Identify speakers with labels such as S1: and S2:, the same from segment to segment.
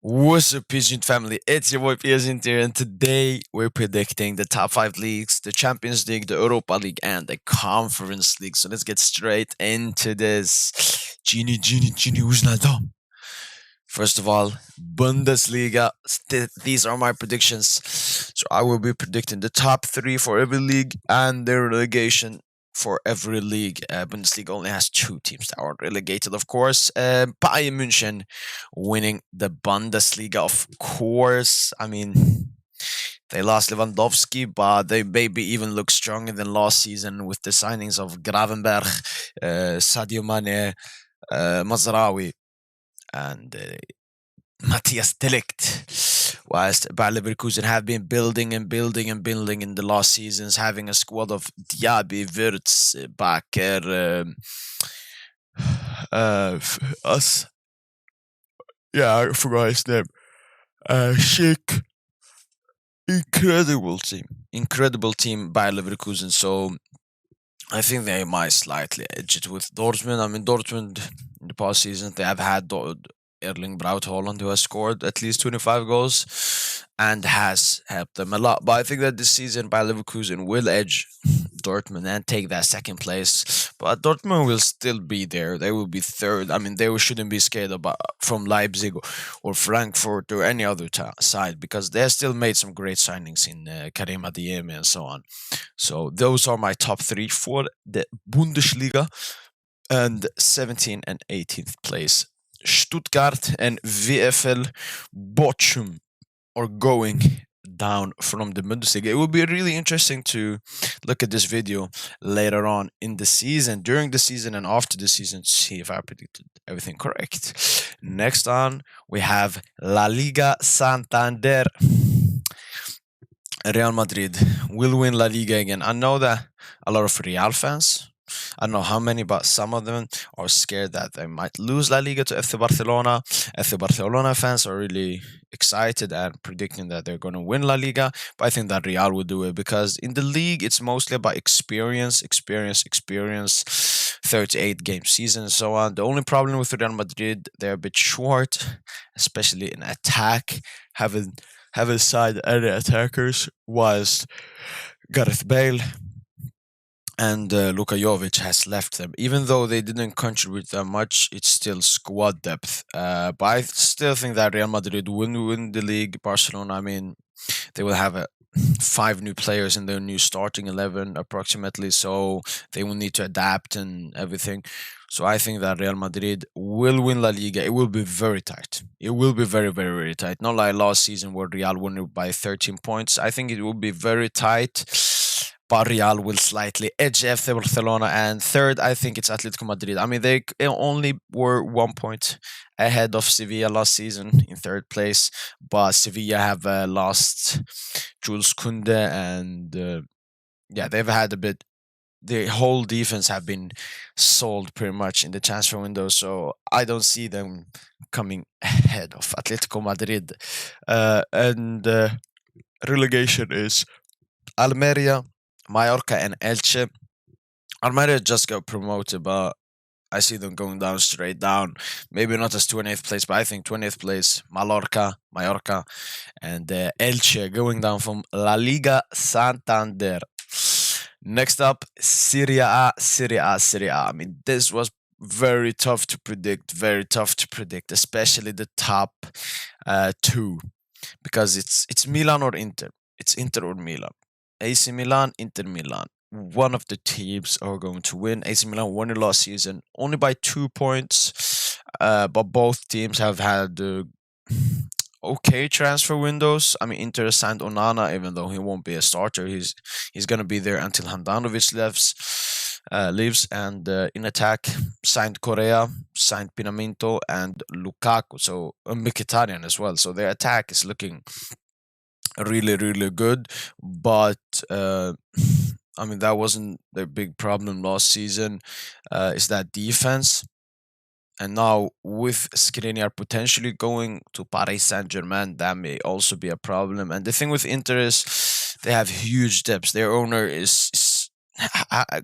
S1: What's up, Psgint family? It's your boy Psgint here, and today we're predicting the top five leagues: the Champions League, the Europa League, and the Conference League. So let's get straight into this. Genie, who's not dumb? First of all, Bundesliga. These are my predictions. So I will be predicting the top three for every league and the relegation for every league. Bundesliga only has two teams that are relegated, of course. Bayern München winning the Bundesliga, of course. I mean, they lost Lewandowski, but they maybe even look stronger than last season with the signings of Gravenberg, Sadio Mane, Mazraoui, and Matthias Delict. Whilst Bayer Leverkusen have been building and building and building in the last seasons, having a squad of Diaby, Wirtz, Bakker, us. Yeah, I forgot his name. Schick. Incredible team Bayer Leverkusen. So I think they might slightly edge it with Dortmund. I mean, Dortmund in the past season they have had Erling Braut Holland, who has scored at least 25 goals and has helped them a lot. But I think that this season Bayer Leverkusen will edge Dortmund and take that second place. But Dortmund will still be there. They will be third. I mean, they shouldn't be scared about from Leipzig or Frankfurt or any other side, because they have still made some great signings in Karim Adeyemi and so on. So those are my top three for the Bundesliga, and 17th and 18th place. Stuttgart and VfL Bochum are going down from the Bundesliga. It will be really interesting to look at this video later on in the season, during the season and after the season, to see if I predicted everything correct. Next on, we have La Liga Santander. Real Madrid will win La Liga again. I know that a lot of Real fans, I don't know how many, but some of them are scared that they might lose La Liga to FC Barcelona. FC Barcelona fans are really excited and predicting that they're going to win La Liga, but I think that Real will do it, because in the league it's mostly about experience, 38 game season and so on. The only problem with Real Madrid, they're a bit short, especially in attack, haven't signed any attackers, whilst Gareth Bale and Luka Jovic has left them. Even though they didn't contribute that much, it's still squad depth. But I still think that Real Madrid will win the league. Barcelona, I mean, they will have 5 new players in their new starting 11 approximately, so they will need to adapt and everything. So I think that Real Madrid will win La Liga. It will be very tight. It will be very, very, very tight. Not like last season where Real won it by 13 points. I think it will be very tight, but Real will slightly edge FC Barcelona. And third, I think it's Atletico Madrid. I mean, they only were 1 point ahead of Sevilla last season in third place, but Sevilla have lost Jules Koundé, and yeah, they've had a bit. The whole defense have been sold pretty much in the transfer window, so I don't see them coming ahead of Atletico Madrid. And relegation is Almeria, Mallorca, and Elche. Almeria just got promoted, but I see them going down straight down. Maybe not as 20th place, but I think 20th place, Mallorca, and Elche going down from La Liga Santander. Next up, Serie A. I mean, this was very tough to predict, especially the top two, because it's Milan or Inter. It's Inter or Milan. AC Milan, Inter Milan. One of the teams are going to win. AC Milan won it last season only by 2 points, but both teams have had okay transfer windows. I mean, Inter signed Onana, even though he won't be a starter. He's gonna be there until Handanovic leaves. And in attack, signed Correa, signed Pinamento, and Lukaku. So Mkhitaryan as well. So their attack is looking really, really good. But I mean, that wasn't their big problem last season. Is that defense? And now with Skriniar potentially going to Paris Saint-Germain, that may also be a problem. And the thing with Inter is they have huge depths. Their owner is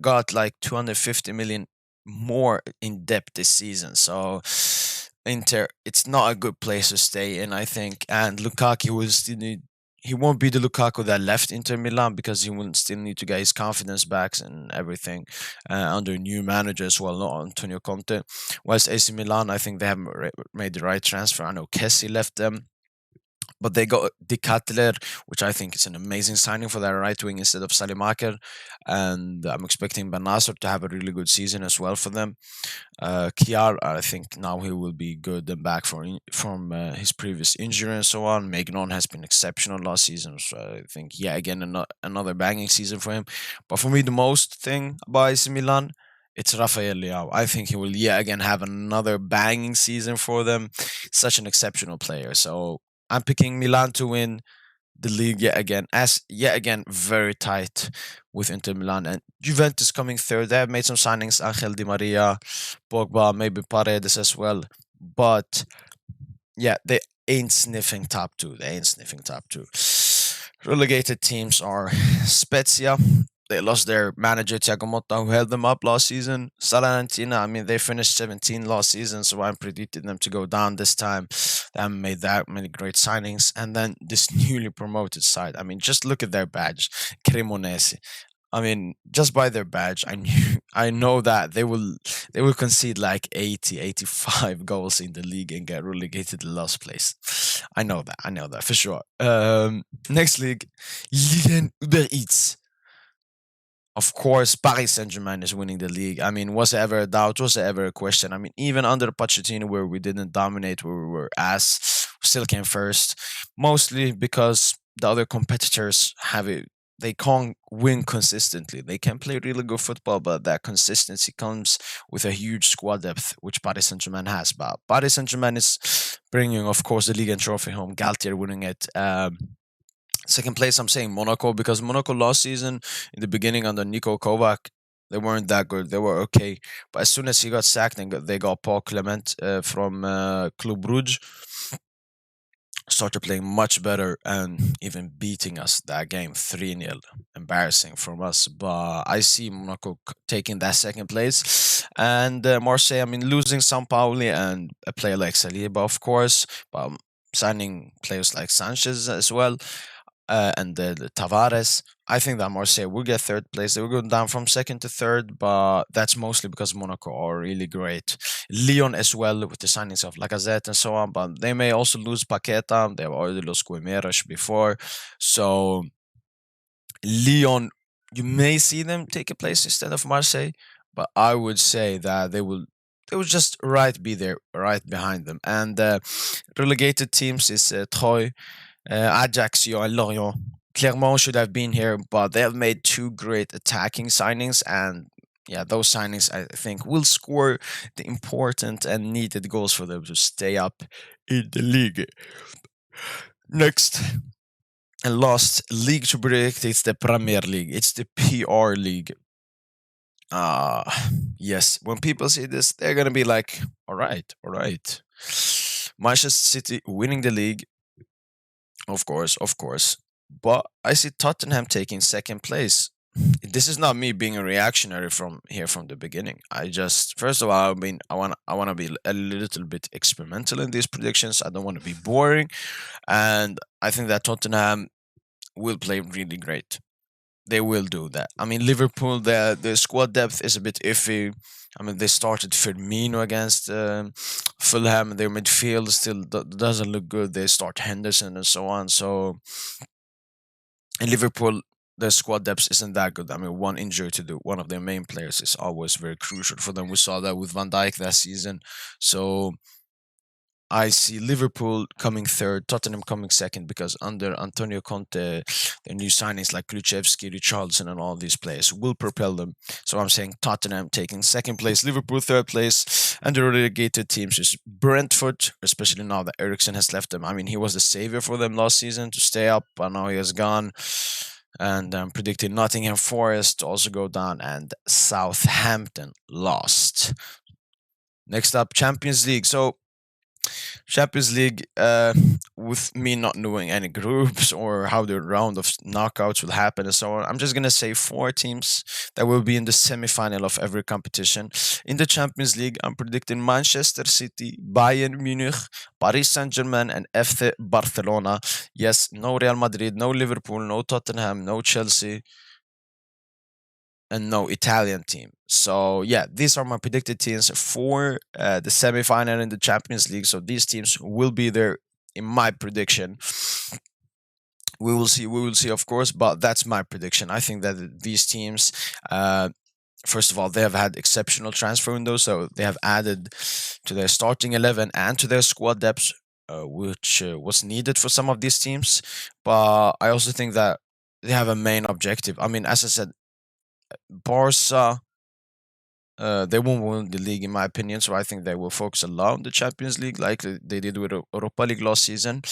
S1: got like 250 million more in depth this season. So Inter, it's not a good place to stay in, I think. And Lukaku will still need. He won't be the Lukaku that left Inter Milan because he will still need to get his confidence back and everything under a new manager as well, not Antonio Conte. Whilst AC Milan, I think they have made the right transfer. I know Kessie left them, but they got De Ketelaere, which I think is an amazing signing for their right wing instead of Salimaker. And I'm expecting Ben Nasser to have a really good season as well for them. Kiar, I think now he will be good and back from his previous injury and so on. Maignan has been exceptional last season, so I think again another banging season for him. But for me, the most thing about AC Milan, it's Rafael Leao. I think he will yet again have another banging season for them. Such an exceptional player. So I'm picking Milan to win the league yet again, as yet again very tight with Inter Milan and Juventus coming third. They have made some signings, Angel Di Maria, Pogba, maybe Paredes as well. But yeah, they ain't sniffing top two. They ain't sniffing top two. Relegated teams are Spezia. They lost their manager Thiago Motta, who held them up last season. Salernitana, I mean, they finished 17 last season, so I'm predicting them to go down this time. They haven't made that many great signings. And then this newly promoted side, I mean, just look at their badge, Cremonese. I mean, just by their badge, I know that they will concede like 80, 85 goals in the league and get relegated to the last place. I know that for sure. Next league, Ligue Uber Eats. Of course, Paris Saint-Germain is winning the league. I mean, was there ever a doubt? Was there ever a question? I mean, even under Pochettino, where we didn't dominate, where we were ass, we still came first. Mostly because the other competitors have it. They can't win consistently. They can play really good football, but that consistency comes with a huge squad depth, which Paris Saint-Germain has. But Paris Saint-Germain is bringing, of course, the league and trophy home. Galtier winning it. Second place, I'm saying Monaco because Monaco last season in the beginning under Nico Kovac, they weren't that good. They were okay, but as soon as he got sacked and they got Paul Clement from Club Brugge, started playing much better and even beating us that game 3-0. Embarrassing from us, but I see Monaco taking that second place. And Marseille, I mean, losing Pauli and a player like Saliba, of course, but signing players like Sanchez as well and the Tavares. I think that Marseille will get third place. They will go down from second to third, but that's mostly because Monaco are really great. Lyon as well with the signings of Lacazette and so on, but they may also lose Paqueta. They have already lost Guimaraes before, so Lyon, you may see them take a place instead of Marseille, but I would say that they will just right be there, right behind them. And relegated teams is Troyes, Ajaccio, and Lorient. Clermont should have been here, but they have made two great attacking signings, and yeah, those signings I think will score the important and needed goals for them to stay up in the league. Next and last league to predict, it's the Premier League. It's the PR League. Uh yes, when people see this, they're gonna be like, all right, all right. Manchester City winning the league, of course, of course. But I see Tottenham taking second place. This is not me being a reactionary from the beginning. I just first of all, I mean, I want to be a little bit experimental in these predictions. I don't want to be boring, and I think that Tottenham will play really great. They will do that. I mean, Liverpool, the squad depth is a bit iffy. I mean, they started Firmino against Fulham. Their midfield still doesn't look good. They start Henderson and so on. So in Liverpool, the squad depth isn't that good. I mean, one injury to one of their main players is always very crucial for them. We saw that with Van Dijk that season. So I see Liverpool coming third, Tottenham coming second, because under Antonio Conte, the new signings like Kulusevski, Richarlison, and all these players will propel them. So I'm saying Tottenham taking second place, Liverpool third place, and the relegated teams is Brentford, especially now that Ericsson has left them. I mean, he was the savior for them last season to stay up, but now he has gone. And I'm predicting Nottingham Forest to also go down, and Southampton lost. Next up, Champions League. So Champions League, with me not knowing any groups or how the round of knockouts will happen and so on, I'm just gonna say four teams that will be in the semi-final of every competition. In the Champions League, I'm predicting Manchester City, Bayern Munich, Paris Saint-Germain, and FC Barcelona. Yes, no Real Madrid, no Liverpool, no Tottenham, no Chelsea, and no Italian team. So yeah, these are my predicted teams for the semi-final in the Champions League. So these teams will be there in my prediction. We will see. We will see, of course, but that's my prediction. I think that these teams, first of all, they have had exceptional transfer windows, so they have added to their starting 11 and to their squad depth, which was needed for some of these teams. But I also think that they have a main objective. I mean, as I said, Barca, they won't win the league in my opinion, so I think they will focus a lot on the Champions League, like they did with Europa League last season.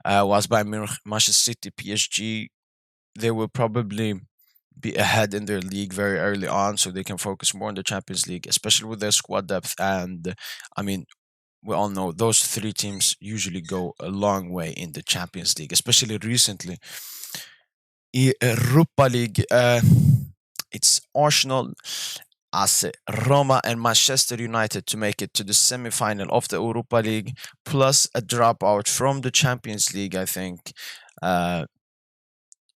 S1: Whilst by Manchester City, PSG, they will probably be ahead in their league very early on, so they can focus more on the Champions League, especially with their squad depth. And I mean, we all know those three teams usually go a long way in the Champions League, especially recently. Europa League, it's Arsenal, AC, Roma, and Manchester United to make it to the semi-final of the Europa League, plus a dropout from the Champions League. I think. Uh,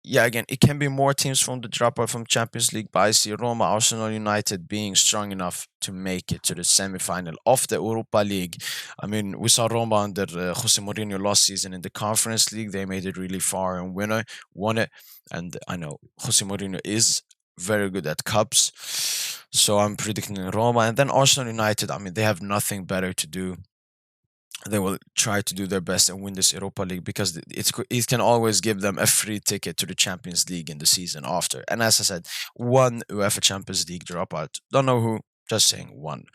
S1: yeah, again, it can be more teams from the dropout from Champions League, but I see Roma, Arsenal, United being strong enough to make it to the semi-final of the Europa League. I mean, we saw Roma under Jose Mourinho last season in the Conference League. They made it really far and won it. And I know Jose Mourinho is very good at cups, so I'm predicting Roma. And then Arsenal United. I mean, they have nothing better to do. They will try to do their best and win this Europa League because it can always give them a free ticket to the Champions League in the season after. And as I said, one UEFA Champions League dropout. Don't know who, just saying one.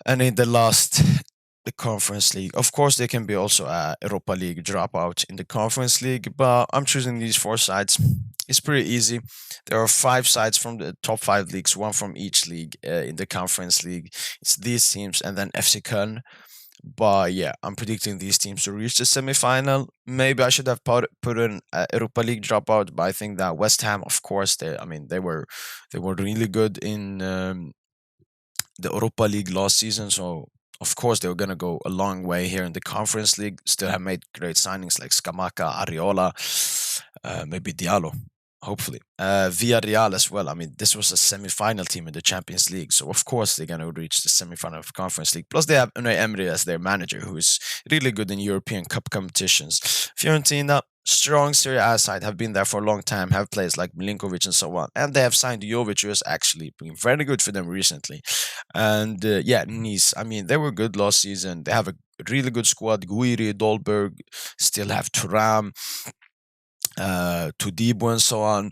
S1: And in the last, the Conference League. Of course, there can be also a Europa League dropout in the Conference League, but I'm choosing these four sides. It's pretty easy. There are five sides from the top five leagues, one from each league in the Conference League. It's these teams and then FC Köln. But yeah, I'm predicting these teams to reach the semi-final. Maybe I should have put in Europa League dropout, but I think that West Ham, of course, they were really good in the Europa League last season. So of course they were gonna go a long way here in the Conference League. Still have made great signings like Scamacca, Ariola, maybe Diallo. Hopefully, Villarreal as well. I mean, this was a semi-final team in the Champions League, so of course they're gonna reach the semi-final of Conference League. Plus, they have Unai Emery as their manager, who is really good in European Cup competitions. Fiorentina, strong Serie A side, have been there for a long time, have players like Milinkovic and so on, and they have signed Jovic, who has actually been very good for them recently. And yeah, Nice. I mean, they were good last season. They have a really good squad. Guiri, Dolberg, still have Thuram, Todibo, and so on.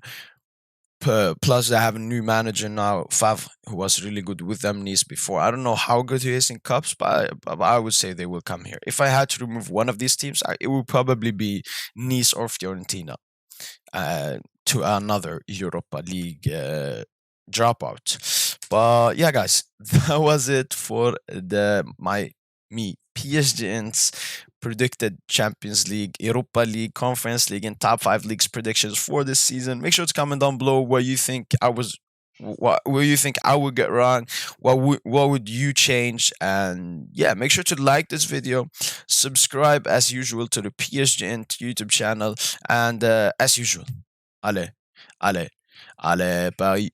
S1: Plus, they have a new manager now, Favre, who was really good with them Nice before. I don't know how good he is in cups, but I would say they will come here. If I had to remove one of these teams, it would probably be Nice or Fiorentina to another Europa League dropout. But yeah, guys, that was it for me Psgint's predicted Champions League, Europa League, Conference League, and top five leagues predictions for this season. Make sure to comment down below where you think where you think I would get wrong. What would you change? And yeah, make sure to like this video, subscribe as usual to the PSG YouTube channel, and as usual, allez, allez, allez, Paris.